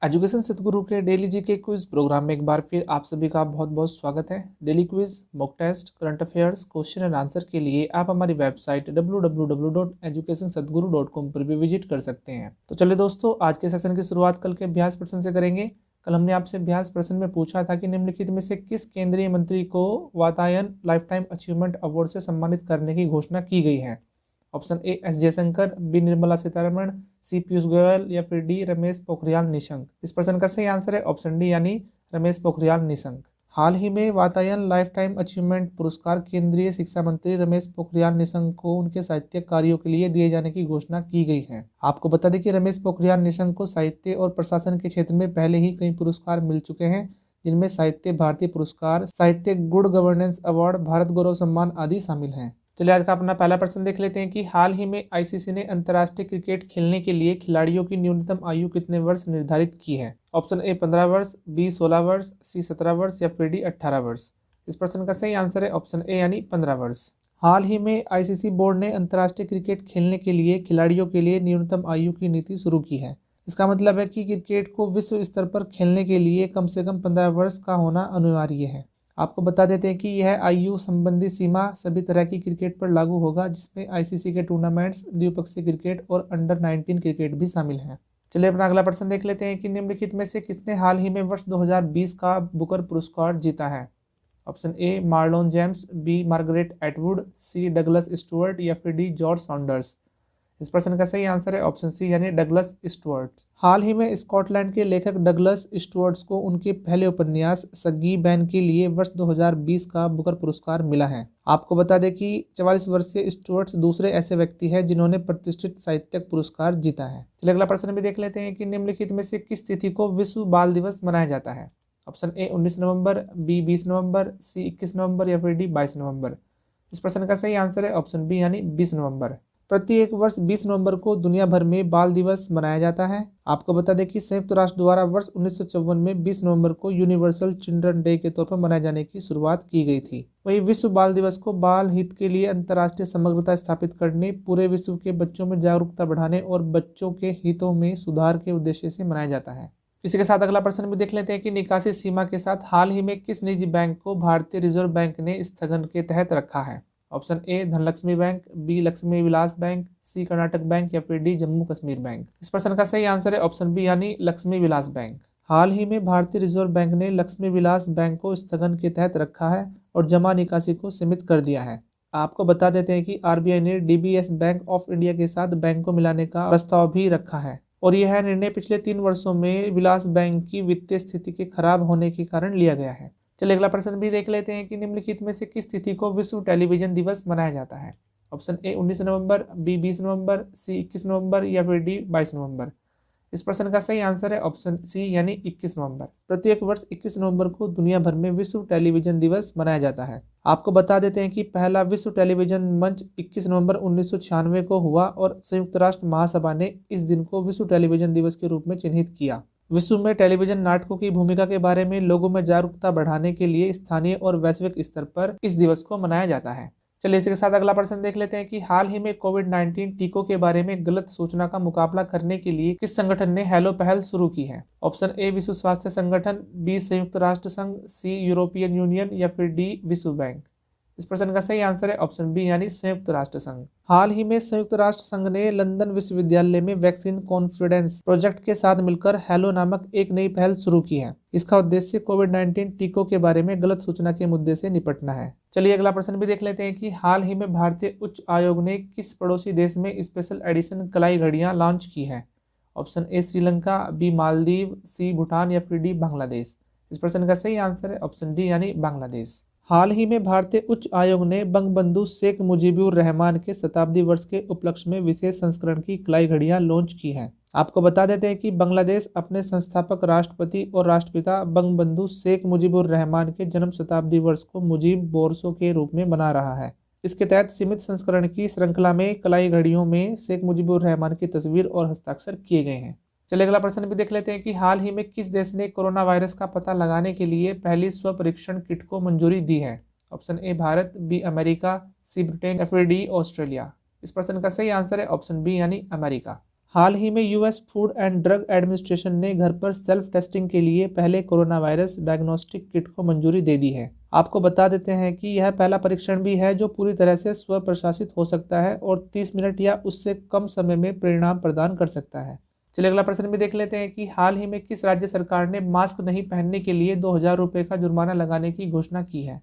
Education सतगुरु के daily GK quiz programme में एक बार फिर आप सभी का बहुत बहुत स्वागत है। Daily quiz, mock test, current affairs, question and answer के लिए आप हमारी वेबसाइट www.educationsatguru.com पर भी विजिट कर सकते हैं। तो चलिए दोस्तों, आज के सेशन की शुरुआत कल के अभ्यास प्रश्न से करेंगे। कल हमने आपसे अभ्यास प्रश्न में पूछा था कि निम्नलिखित में से किस केंद्रीय मंत्री को Vatayan lifetime achievement award से सम्मानित करने की घोषणा की गई है। Option A S Jaishankar, B Nirmala Sitharaman, C Piyush Goyal या फिर डी रमेश पोखरियाल निशंक। इस प्रश्न का सही आंसर है ऑप्शन डी यानी रमेश पोखरियाल निशंक। हाल ही में वातायन लाइफ टाइम अचीवमेंट पुरस्कार केंद्रीय शिक्षा मंत्री रमेश पोखरियाल निशंक को उनके साहित्यिक कार्यों के लिए दिए जाने की घोषणा की गई है। आपको बता दें कि रमेश पोखरियाल निशंक को साहित्य और प्रशासन के क्षेत्र में पहले ही कई पुरस्कार मिल चुके हैं, जिनमें साहित्य भारती पुरस्कार, साहित्य गुड गवर्नेंस अवार्ड, भारत गौरव सम्मान आदि शामिल हैं। चलिए आज का अपना पहला प्रश्न देख लेते हैं कि हाल ही में आईसीसी ने अंतर्राष्ट्रीय क्रिकेट खेलने के लिए खिलाड़ियों की न्यूनतम आयु कितने वर्ष निर्धारित की है। ऑप्शन ए 15 वर्ष, बी 16 वर्ष, सी 17 वर्ष या फिर डी 18 वर्ष। इस प्रश्न का सही आंसर है ऑप्शन ए यानी 15 वर्ष। हाल ही में आईसीसी बोर्ड ने अंतर्राष्ट्रीय क्रिकेट खेलने के लिए खिलाड़ियों के लिए न्यूनतम आयु की नीति शुरू की है। इसका मतलब है कि क्रिकेट को विश्व स्तर पर खेलने के लिए कम से कम 15 वर्ष का होना अनिवार्य है। आपको बता देते हैं कि यह आयु संबंधी सीमा सभी तरह की क्रिकेट पर लागू होगा, जिसमें आईसीसी के टूर्नामेंट्स, द्विपक्षीय क्रिकेट और अंडर 19 क्रिकेट भी शामिल हैं। चलिए अपना अगला प्रश्न देख लेते हैं कि निम्नलिखित में से किसने हाल ही में वर्ष 2020 का बुकर पुरस्कार जीता है। Option A Marlon James, B Margaret Atwood, C Douglas Stuart या फिर डी जॉर्ज सॉन्डर्स। इस प्रश्न का सही आंसर है ऑप्शन सी यानी डगलस स्टुअर्ट। हाल ही में स्कॉटलैंड के लेखक डगलस स्टुअर्ट को उनके पहले उपन्यास सगी बैन के लिए वर्ष 2020 का बुकर पुरस्कार मिला है। आपको बता दें कि 44 वर्षीय स्टुअर्ट दूसरे ऐसे व्यक्ति हैं जिन्होंने प्रतिष्ठित साहित्यिक पुरस्कार जीता है। चलिए अगला प्रश्न भी देख लेते हैं कि निम्नलिखित में से किस तिथि को विश्व बाल दिवस मनाया जाता है। ऑप्शन ए 19 नवंबर, बी 20 नवंबर, सी 21 नवंबर या फिर डी 22 नवंबर। इस प्रश्न का सही आंसर है ऑप्शन बी यानी 20 नवंबर। प्रत्येक वर्ष 20 नवंबर को दुनिया भर में बाल दिवस मनाया जाता है। आपको बता दें कि संयुक्त राष्ट्र द्वारा वर्ष 1954 में 20 नवंबर को यूनिवर्सल चिल्ड्रन डे के तौर पर मनाए जाने की शुरुआत की गई थी। वहीं विश्व बाल दिवस को बाल हित के लिए अंतर्राष्ट्रीय समग्रता स्थापित करने, पूरे विश्व के बच्चों में जागरूकता बढ़ाने और बच्चों के हितों में सुधार के उद्देश्य से मनाया जाता है। इसी के साथ अगला प्रश्न भी देख लेते हैं कि निकासी सीमा के साथ हाल ही में किस निजी बैंक को भारतीय रिजर्व बैंक ने स्थगन के तहत रखा है। Option A Dhanlaxmi Bank, B Lakshmi Vilas Bank, C Karnataka Bank या फिर डी जम्मू कश्मीर बैंक। इस प्रश्न का सही आंसर है ऑप्शन बी यानी लक्ष्मी विलास बैंक। हाल ही में भारतीय रिजर्व बैंक ने लक्ष्मी विलास बैंक को स्थगन के तहत रखा है और जमा निकासी को सीमित कर दिया है। आपको बता देते हैं कि आरबीआई ने डीबीएस बैंक ऑफ इंडिया के साथ बैंक को मिलाने का प्रस्ताव भी रखा है और यह निर्णय पिछले 3 वर्षों में विलास बैंक की वित्तीय स्थिति के खराब होने के कारण लिया गया है। चलिए अगला प्रश्न भी देख लेते हैं कि निम्नलिखित में से किस तिथि को विश्व टेलीविजन दिवस मनाया जाता है। ऑप्शन ए 19 नवंबर, बी 20 नवंबर, सी 21 नवंबर या फिर डी 22 नवंबर। इस प्रश्न का सही आंसर है ऑप्शन सी यानी 21 नवंबर। प्रत्येक वर्ष 21 नवंबर को दुनिया भर में विश्व टेलीविजन दिवस मनाया जाता है। आपको बता देते हैं कि पहला विश्व टेलीविजन मंच 21 नवंबर 1996 को हुआ और संयुक्त राष्ट्र महासभा ने इस दिन को विश्व टेलीविजन दिवस के रूप में चिन्हित किया। विश्व में टेलीविजन नाटकों की भूमिका के बारे में लोगों में जागरूकता बढ़ाने के लिए स्थानीय और वैश्विक स्तर पर इस दिवस को मनाया जाता है। चलिए इसके साथ अगला प्रश्न देख लेते हैं कि हाल ही में कोविड-19 टीकों के बारे में गलत सूचना का मुकाबला करने के लिए किस संगठन ने हेलो पहल शुरू की है। ऑप्शन ए विश्व स्वास्थ्य संगठन, बी संयुक्त राष्ट्र संघ, सी यूरोपियन यूनियन या फिर डी विश्व बैंक। इस प्रश्न का सही आंसर है ऑप्शन बी यानी संयुक्त राष्ट्र संघ। हाल ही में संयुक्त राष्ट्र संघ ने लंदन विश्वविद्यालय में वैक्सीन कॉन्फिडेंस प्रोजेक्ट के साथ मिलकर हेलो नामक एक नई पहल शुरू की है। इसका उद्देश्य कोविड-19 टीकों के बारे में गलत सूचना के मुद्दे से निपटना है। चलिए अगला प्रश्न भी देख लेते हैं कि हाल ही में भारतीय उच्च आयोग ने किस पड़ोसी देश में स्पेशल एडिशन कलाई घड़ियां लॉन्च की है। Option A Sri Lanka, B Maldives, C Bhutan या फिर डी बांग्लादेश। इस प्रश्न का सही आंसर है ऑप्शन डी यानी बांग्लादेश। हाल ही में भारतीय उच्च आयोग ने बंगबंधु शेख मुजीबुर रहमान के शताब्दी वर्ष के उपलक्ष्य में विशेष संस्करण की कलाई घड़ियां लॉन्च की हैं। आपको बता देते हैं कि बांग्लादेश अपने संस्थापक राष्ट्रपति और राष्ट्रपिता बंगबंधु शेख मुजीबुर रहमान के जन्म शताब्दी वर्ष को मुजीब बोरसो के रूप में मना रहा है। इसके तहत सीमित संस्करण की श्रृंखला में कलाई घड़ियों में शेख मुजीबुर रहमान की तस्वीर और हस्ताक्षर किए गए हैं। चलिए अगला प्रश्न भी देख लेते हैं कि हाल ही में किस देश ने कोरोना वायरस का पता लगाने के लिए पहली स्व परीक्षण किट को मंजूरी दी है। Option A Bharat, B America, C Britain या फिर डी ऑस्ट्रेलिया। इस प्रश्न का सही आंसर है ऑप्शन बी यानी अमेरिका। हाल ही में US food and drug administration ने घर पर सेल्फ टेस्टिंग के लिए पहले कोरोना वायरस डायग्नोस्टिक किट को मंजूरी दे दी है। आपको बता देते हैं कि यह पहला परीक्षण भी है जो पूरी तरह से स्व प्रशासित हो सकता है और 30 मिनट या उससे कम समय में परिणाम प्रदान कर सकता है। चलिए अगला प्रश्न भी देख लेते हैं कि हाल ही में किस राज्य सरकार ने मास्क नहीं पहनने के लिए 2000 रुपये का जुर्माना लगाने की घोषणा की है।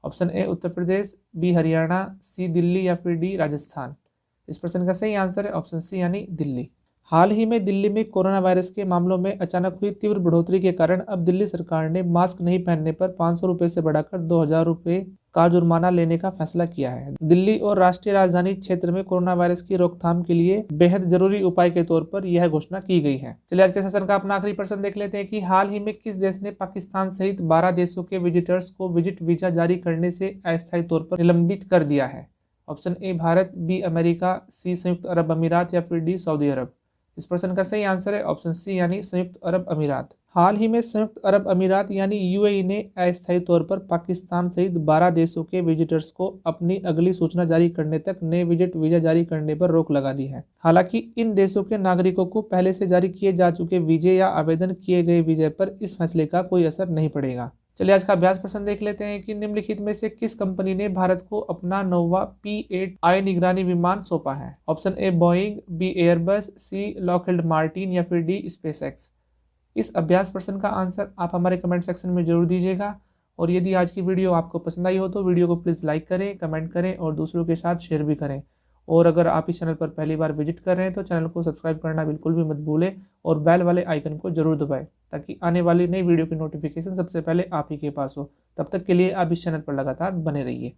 Option A Uttar Pradesh, B Haryana, C Delhi या फिर डी राजस्थान। इस प्रश्न का सही आंसर है ऑप्शन सी यानी दिल्ली। हाल ही में दिल्ली में कोरोना वायरस के मामलों में अचानक हुई तीव्र बढ़ोतरी के कारण अब दिल्ली सरकार ने मास्क नहीं पहनने पर 500 रुपये से बढ़ाकर 2000 रुपये का जुर्माना लेने का फैसला किया है। दिल्ली और राष्ट्रीय राजधानी क्षेत्र में कोरोना वायरस की रोकथाम के लिए बेहद जरूरी उपाय के तौर पर यह घोषणा की गई है। चलिए आज के सेशन का अपना आखिरी प्रश्न देख लेते हैं कि हाल ही में किस देश ने पाकिस्तान सहित 12 देशों के विजिटर्स को विजिट वीजा जारी करने से अस्थायी तौर पर निलंबित कर दिया है। Option A Bharat, B America, C संयुक्त अरब अमीरात या फिर डी सऊदी अरब। इस प्रश्न का सही आंसर है ऑप्शन सी यानी संयुक्त अरब अमीरात। हाल ही में संयुक्त अरब अमीरात यानी यूएई ने अस्थायी तौर पर पाकिस्तान सहित 12 देशों के विजिटर्स को अपनी अगली सूचना जारी करने तक नए विजिट वीजा जारी करने पर रोक लगा दी है। हालांकि इन देशों के नागरिकों को पहले से जारी किए जा चुके वीजे या आवेदन किए गए वीजे पर इस फैसले का कोई असर नहीं पड़ेगा। चलिए आज का अभ्यास प्रश्न देख लेते हैं कि निम्नलिखित में से किस कंपनी ने भारत को अपना नौवां P-8I निगरानी विमान सौंपा है। Option A Boeing, B Airbus, C Lockheed Martin या फिर डी स्पेसएक्स। इस अभ्यास प्रश्न का आंसर आप हमारे कमेंट सेक्शन में जरूर दीजिएगा और यदि आज की वीडियो आपको पसंद आई हो तो वीडियो को प्लीज़ लाइक करें, कमेंट करें और दूसरों के साथ शेयर भी करें। और अगर आप इस चैनल पर पहली बार विजिट कर रहे हैं तो चैनल को सब्सक्राइब करना बिल्कुल भी मत भूलें और बेल वाले आइकन को जरूर दबाएं ताकि आने वाली नई वीडियो की नोटिफिकेशन सबसे पहले आप ही के पास हो। तब तक के लिए आप इस चैनल पर लगातार बने रहिए।